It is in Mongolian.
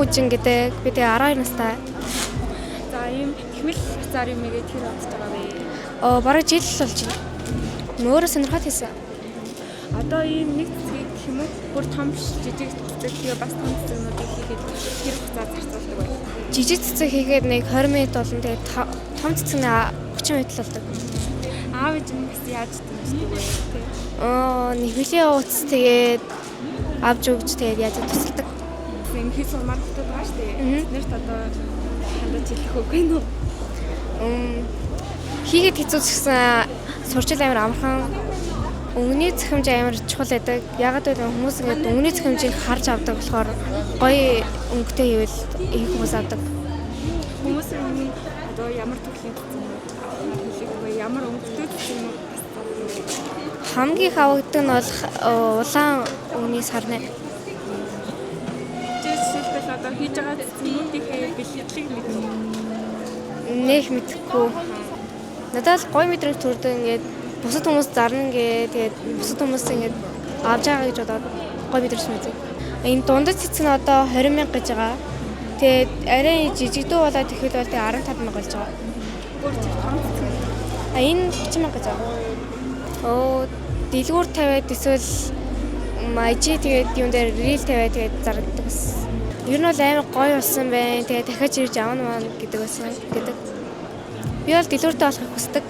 үжин гэдэг. Би тэгээ 12 настай. За ийм ихмэл хязгаар юм игээд тэр бодож байгаа вэ? Бараг жил л болж байна. Өөрөө сонирхоод хийсэн. Одоо ийм нэг цэцгийг гэх юм уу бүр том жижиг цэцэг тэгээ бас том цэцэгнүүдийг хийгээд тэр хугацаа зарцуулдаг байх. Жижиг цэцэг хийгээд нэг 20 минут болно. Тэгээ том цэцэгнээ 30 минут л болдог. Аав ээж нь бас яаж дэмждэг вэ? Нэг хүлийн ууц тэгээд авч өгч тэгээд яаж тусалдаг. Энэ хэл сурмаар хөтөд байгаа шүү дээ. Тэднэрт одоо хандаж хэлэх үгүй нүү? Хийгээд хэцүү ч гэсэн сурчил амар амархан. Өнгөний цэхэмж амар чухал байдаг. Ягаад гэвэл хүмүүс ингээд өнгөний цэхэмжийг харж авдаг болохоор гоё өнгөтэй хийвэл их хүмүүс авдаг. Хүмүүс одоо ямар төрлийн цэцэг ямар өнгөтэй цэцэг юм хамгийн их авагддаг нь бол улаан өнгөний сарны. Жишээлбэл одоо хийж байгаа цэцгүүдийн бэлтгэлийг Нэг мэдхгүй. Надад л гоё мэдрэмж төрдөг ингээд бусад хүмүүс зарна тэгээд бусад хүмүүс ингээд авч байгаа гэж бодоод гоё мэдрэмж мэдээ. Энэ дундад цэцэг нь одоо 20,000 гэж байгаа. Тэгээд арай жижигдүү болоод ирэхэд бол 15,000 болж байгаа. бүр том цэцэг. Энэ 30,000 гэж байгаа. Дэлгүүр тавиад эсвэл мажи тэгээд юм дээр рил тавиад тэгээд зарагддаг бас. Ер нь бол амар гоё болсон байна. Тэгээд дахиад ирж авна маа гэдэг байсан гэдэг. Би бол дэлгүүртэй болохыг хүсдэг.